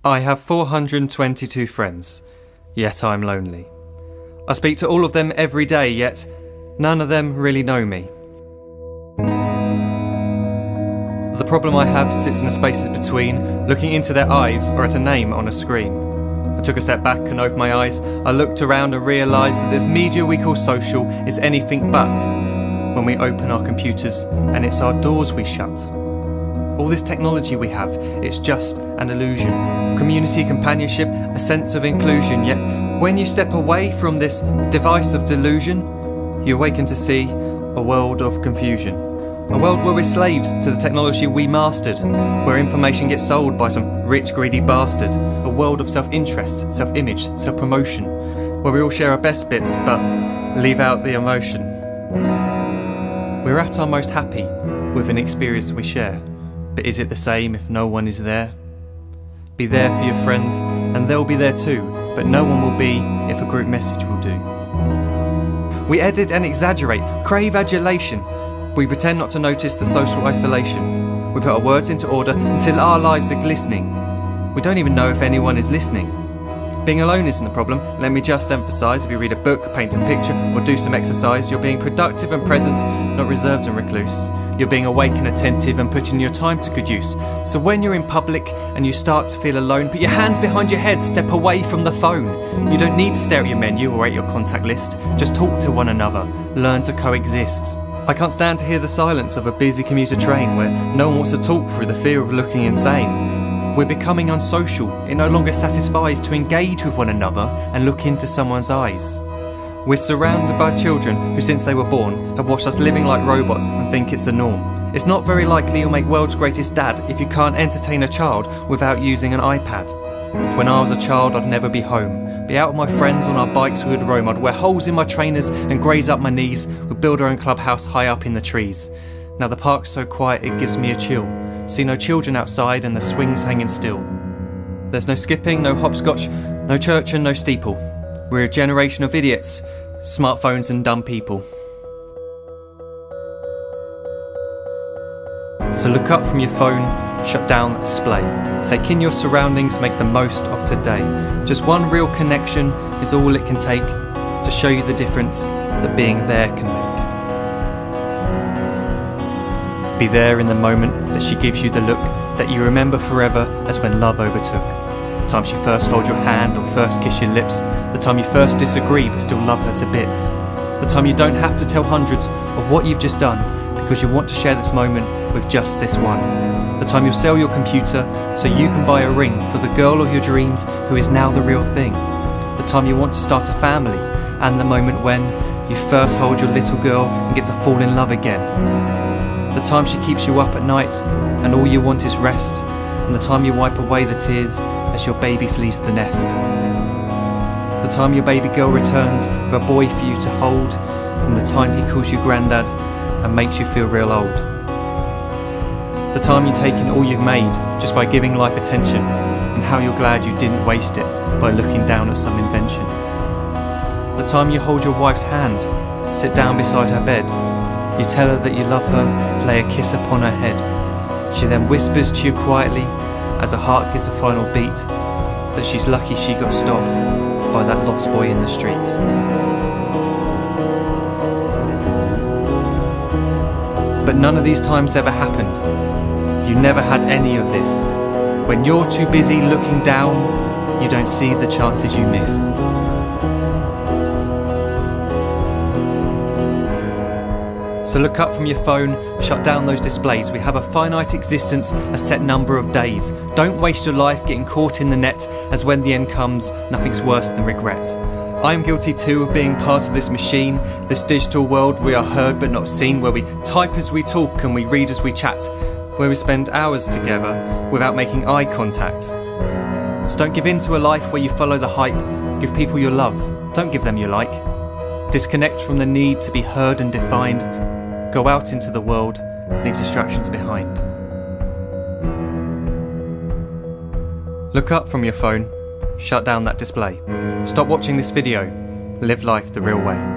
I have 422 friends, yet I'm lonely. I speak to all of them every day, yet none of them really know me. The problem I have sits in the spaces between looking into their eyes or at a name on a screen. I took a step back and opened my eyes. I looked around and realised that this media we call social is anything but when we open our computers and it's our doors we shut. All this technology we have, it's just an illusion. Community, companionship, a sense of inclusion. Yet when you step away from this device of delusion, you awaken to see a world of confusion. A world where we're slaves to the technology we mastered, where information gets sold by some rich, greedy bastard. A world of self-interest, self-image, self-promotion, where we all share our best bits but leave out the emotion. We're at our most happy with an experience we share. But is it the same if no one is there? Be there for your friends, and they'll be there too, but no one will be if a group message will do. We edit and exaggerate, crave adulation. We pretend not to notice the social isolation. We put our words into order until our lives are glistening. We don't even know if anyone is listening. Being alone isn't the problem. Let me just emphasise, if you read a book, paint a picture, or do some exercise, you're being productive and present, not reserved and recluse. You're being awake and attentive and putting your time to good use. So when you're in public and you start to feel alone, put your hands behind your head, step away from the phone. You don't need to stare at your menu or at your contact list. Just talk to one another. Learn to coexist. I can't stand to hear the silence of a busy commuter train where no one wants to talk through the fear of looking insane. We're becoming unsocial. It no longer satisfies to engage with one another and look into someone's eyes. We're surrounded by children who, since they were born, have watched us living like robots and think it's the norm. It's not very likely you'll make world's greatest dad if you can't entertain a child without using an iPad. When I was a child, I'd never be home. Be out with my friends on our bikes, we would roam. I'd wear holes in my trainers and graze up my knees. We'd build our own clubhouse high up in the trees. Now the park's so quiet it gives me a chill. See no children outside and the swings hanging still. There's no skipping, no hopscotch, no church and no steeple. We're a generation of idiots, smartphones and dumb people. So look up from your phone, shut down the display. Take in your surroundings, make the most of today. Just one real connection is all it can take to show you the difference that being there can make. Be there in the moment that she gives you the look that you remember forever as when love overtook. The time she first holds your hand or first kiss your lips. The time you first disagree but still love her to bits. The time you don't have to tell hundreds of what you've just done because you want to share this moment with just this one. The time you'll sell your computer so you can buy a ring for the girl of your dreams who is now the real thing. The time you want to start a family, and the moment when you first hold your little girl and get to fall in love again. The time she keeps you up at night and all you want is rest, and the time you wipe away the tears as your baby flees the nest. The time your baby girl returns with a boy for you to hold, and the time he calls you granddad and makes you feel real old. The time you take in all you've made just by giving life attention, and how you're glad you didn't waste it by looking down at some invention. The time you hold your wife's hand, sit down beside her bed, you tell her that you love her, lay a kiss upon her head. She then whispers to you quietly as her heart gives a final beat that she's lucky she got stopped by that lost boy in the street. But none of these times ever happened. You never had any of this. When you're too busy looking down, you don't see the chances you miss. So look up from your phone, shut down those displays. We have a finite existence, a set number of days. Don't waste your life getting caught in the net, as when the end comes, nothing's worse than regret. I am guilty too of being part of this machine, this digital world we are heard but not seen, where we type as we talk and we read as we chat, where we spend hours together without making eye contact. So don't give in to a life where you follow the hype. Give people your love, don't give them your like. Disconnect from the need to be heard and defined. Go out into the world, leave distractions behind. Look up from your phone, shut down that display. Stop watching this video, live life the real way.